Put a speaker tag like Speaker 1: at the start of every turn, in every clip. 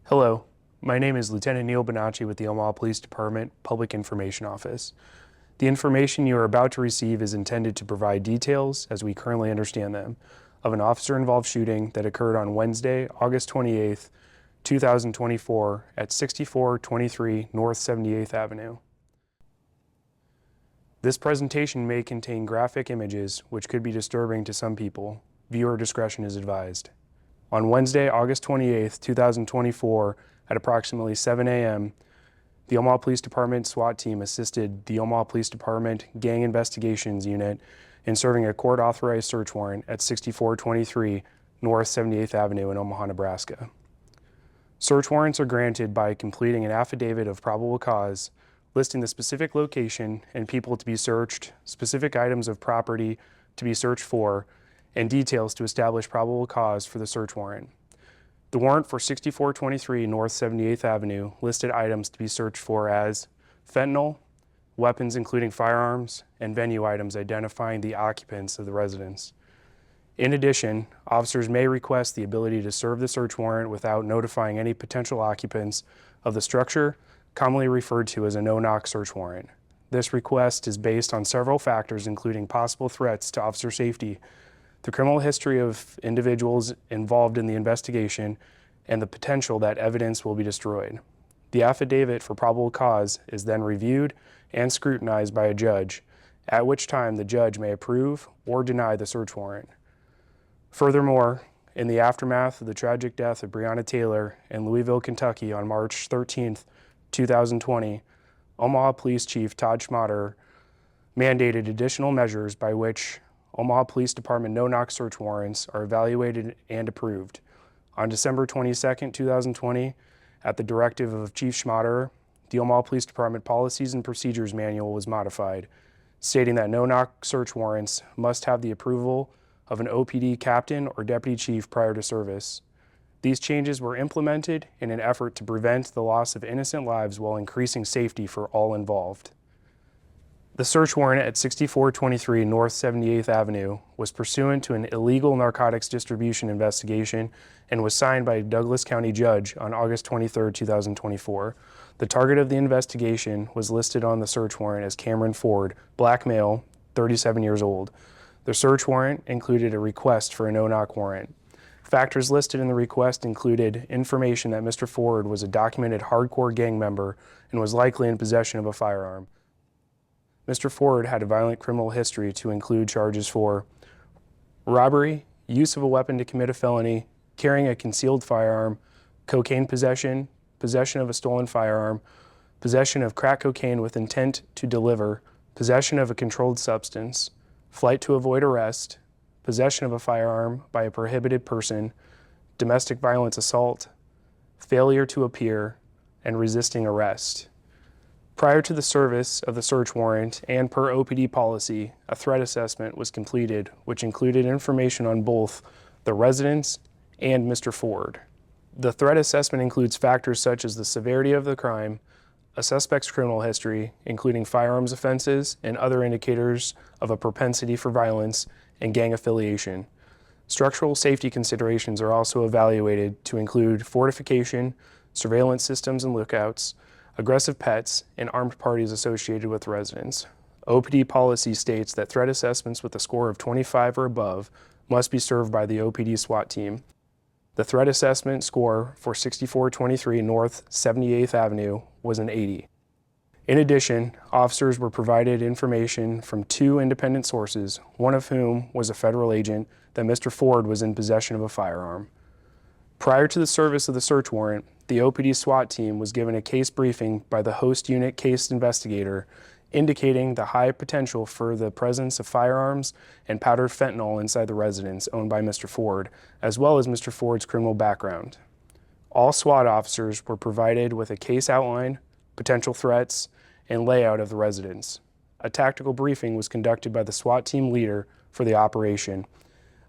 Speaker 1: Hello, my name is Lieutenant Neil Bonacci with the Omaha Police Department Public Information Office. The information you are about to receive is intended to provide details, as we currently understand them, of an officer-involved shooting that occurred on Wednesday, August 28th, 2024 at 6423 North 78th Avenue. This presentation may contain graphic images which could be disturbing to some people. Viewer discretion is advised. On Wednesday, August 28th, 2024, at approximately 7 a.m., the Omaha Police Department SWAT team assisted the Omaha Police Department Gang Investigations Unit in serving a court-authorized search warrant at 6423 North 78th Avenue in Omaha, Nebraska. Search warrants are granted by completing an affidavit of probable cause, listing the specific location and people to be searched, specific items of property to be searched for, and details to establish probable cause for the search warrant. The warrant for 6423 North 78th Avenue listed items to be searched for as fentanyl, weapons including firearms, and venue items identifying the occupants of the residence. In addition, officers may request the ability to serve the search warrant without notifying any potential occupants of the structure, commonly referred to as a no-knock search warrant. This request is based on several factors, including possible threats to officer safety, the criminal history of individuals involved in the investigation, and the potential that evidence will be destroyed. The affidavit for probable cause is then reviewed and scrutinized by a judge, at which time the judge may approve or deny the search warrant. Furthermore, in the aftermath of the tragic death of Breonna Taylor in Louisville, Kentucky on March 13, 2020, Omaha Police Chief Todd Schmatter mandated additional measures by which Omaha Police Department no-knock search warrants are evaluated and approved. On December 22, 2020, at the directive of Chief Schmatter, the Omaha Police Department Policies and Procedures Manual was modified, stating that no-knock search warrants must have the approval of an OPD captain or deputy chief prior to service. These changes were implemented in an effort to prevent the loss of innocent lives while increasing safety for all involved. The search warrant at 6423 North 78th Avenue was pursuant to an illegal narcotics distribution investigation and was signed by a Douglas County judge on August 23, 2024. The target of the investigation was listed on the search warrant as Cameron Ford, black male, 37 years old. The search warrant included a request for a no-knock warrant. Factors listed in the request included information that Mr. Ford was a documented hardcore gang member and was likely in possession of a firearm. Mr. Ford had a violent criminal history to include charges for robbery, use of a weapon to commit a felony, carrying a concealed firearm, cocaine possession, possession of a stolen firearm, possession of crack cocaine with intent to deliver, possession of a controlled substance, flight to avoid arrest, possession of a firearm by a prohibited person, domestic violence assault, failure to appear, and resisting arrest. Prior to the service of the search warrant and per OPD policy, a threat assessment was completed, which included information on both the residents and Mr. Ford. The threat assessment includes factors such as the severity of the crime, a suspect's criminal history, including firearms offenses and other indicators of a propensity for violence and gang affiliation. Structural safety considerations are also evaluated to include fortification, surveillance systems and lookouts, aggressive pets, and armed parties associated with residents. OPD policy states that threat assessments with a score of 25 or above must be served by the OPD SWAT team. The threat assessment score for 6423 North 78th Avenue was an 80. In addition, officers were provided information from two independent sources, one of whom was a federal agent, that Mr. Ford was in possession of a firearm. Prior to the service of the search warrant, the OPD SWAT team was given a case briefing by the host unit case investigator, indicating the high potential for the presence of firearms and powdered fentanyl inside the residence owned by Mr. Ford, as well as Mr. Ford's criminal background. All SWAT officers were provided with a case outline, potential threats, and layout of the residence. A tactical briefing was conducted by the SWAT team leader for the operation,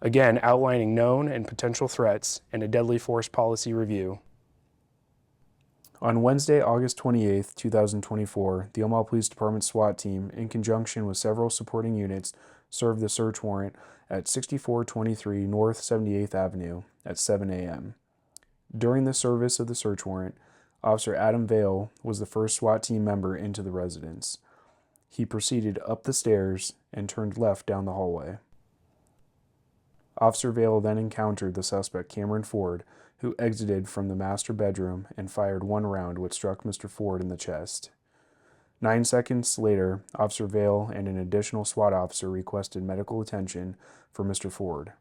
Speaker 1: again outlining known and potential threats and a deadly force policy review. On Wednesday, August 28, 2024, the Omaha Police Department SWAT team, in conjunction with several supporting units, served the search warrant at 6423 North 78th Avenue at 7 a.m. During the service of the search warrant, Officer Adam Vale was the first SWAT team member into the residence. He proceeded up the stairs and turned left down the hallway. Officer Vale then encountered the suspect Cameron Ford, who exited from the master bedroom and fired one round which struck Mr. Ford in the chest. 9 seconds later, Officer Vale and an additional SWAT officer requested medical attention for Mr. Ford.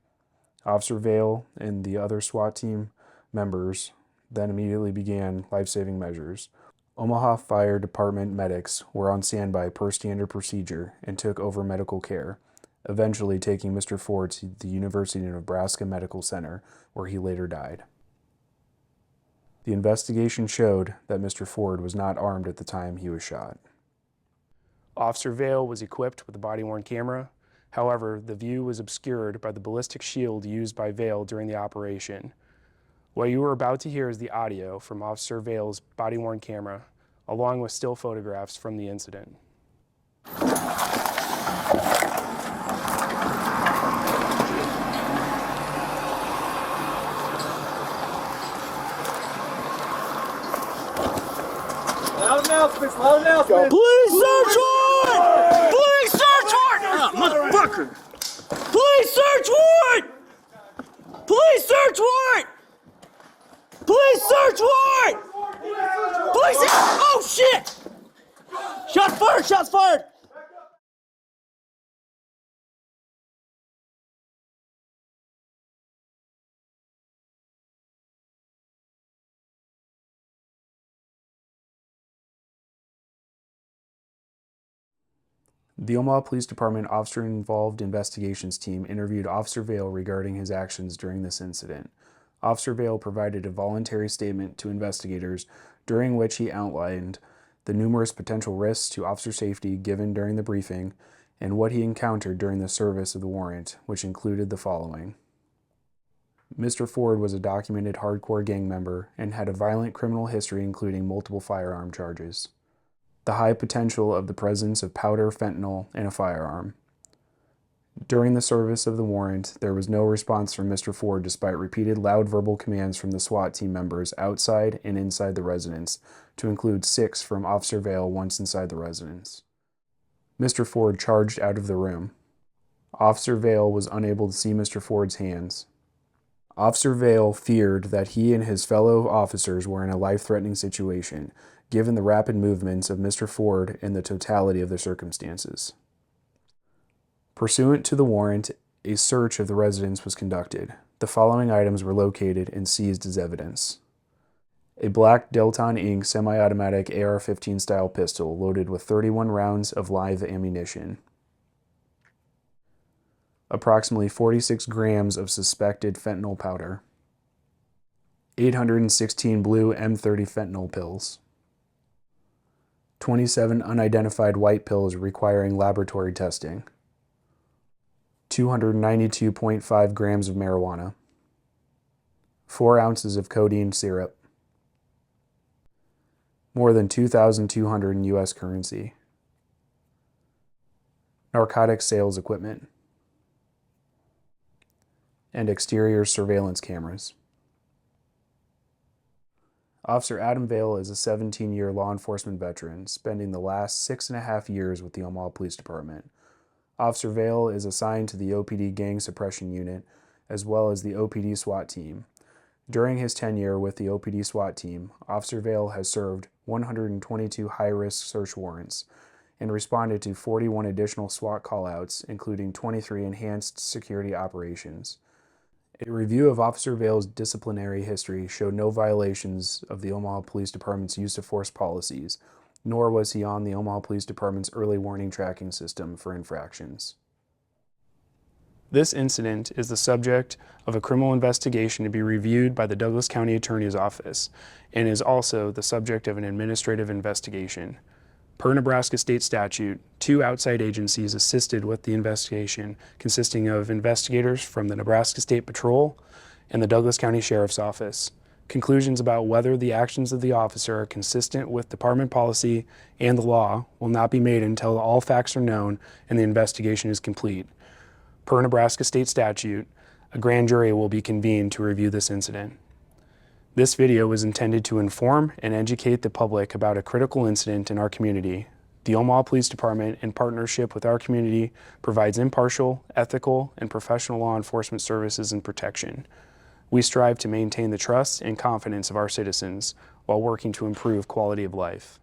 Speaker 1: Officer Vale and the other SWAT team members then immediately began life-saving measures. Omaha Fire Department medics were on standby per standard procedure and took over medical care, eventually taking Mr. Ford to the University of Nebraska Medical Center, where he later died. The investigation showed that Mr. Ford was not armed at the time he was shot. Officer Vale was equipped with a body-worn camera. However, the view was obscured by the ballistic shield used by Vale during the operation. What you are about to hear is the audio from Officer Vale's body-worn camera, along with still photographs from the incident.
Speaker 2: Loud announcements, loud announcements.
Speaker 3: Police search warrant! Police search warrant! Motherfucker! Police search warrant! Police search warrant! Police search warrant! Police! Oh shit! Shots fired! Shots fired!
Speaker 1: The Omaha Police Department Officer-Involved Investigations Team interviewed Officer Vale regarding his actions during this incident. Officer Vale provided a voluntary statement to investigators during which he outlined the numerous potential risks to officer safety given during the briefing and what he encountered during the service of the warrant, which included the following. Mr. Ford was a documented hardcore gang member and had a violent criminal history including multiple firearm charges. The high potential of the presence of powder fentanyl in a firearm. During the service of the warrant, there was no response from Mr. Ford despite repeated loud verbal commands from the SWAT team members outside and inside the residence, to include 6 from Officer Vale once inside the residence. Mr. Ford charged out of the room. Officer Vale was unable to see Mr. Ford's hands. Officer Vale feared that he and his fellow officers were in a life-threatening situation, given the rapid movements of Mr. Ford and the totality of the circumstances. Pursuant to the warrant, a search of the residence was conducted. The following items were located and seized as evidence. A black Delton Inc. semi-automatic AR-15 style pistol loaded with 31 rounds of live ammunition. Approximately 46 grams of suspected fentanyl powder. 816 blue M30 fentanyl pills. 27 unidentified white pills requiring laboratory testing. 292.5 grams of marijuana. 4 ounces of codeine syrup. More than 2,200 in U.S. currency. Narcotic sales equipment. And exterior surveillance cameras. Officer Adam Vale is a 17-year law enforcement veteran, spending the last 6.5 years with the Omaha Police Department. Officer Vale is assigned to the OPD Gang Suppression Unit, as well as the OPD SWAT team. During his tenure with the OPD SWAT team, Officer Vale has served 122 high-risk search warrants and responded to 41 additional SWAT callouts, including 23 enhanced security operations. A review of Officer Vale's disciplinary history showed no violations of the Omaha Police Department's use of force policies, nor was he on the Omaha Police Department's early warning tracking system for infractions. This incident is the subject of a criminal investigation to be reviewed by the Douglas County Attorney's Office and is also the subject of an administrative investigation. Per Nebraska state statute, 2 outside agencies assisted with the investigation, consisting of investigators from the Nebraska State Patrol and the Douglas County Sheriff's Office. Conclusions about whether the actions of the officer are consistent with department policy and the law will not be made until all facts are known and the investigation is complete. Per Nebraska state statute, a grand jury will be convened to review this incident. This video was intended to inform and educate the public about a critical incident in our community. The Omaha Police Department, in partnership with our community, provides impartial, ethical, and professional law enforcement services and protection. We strive to maintain the trust and confidence of our citizens while working to improve quality of life.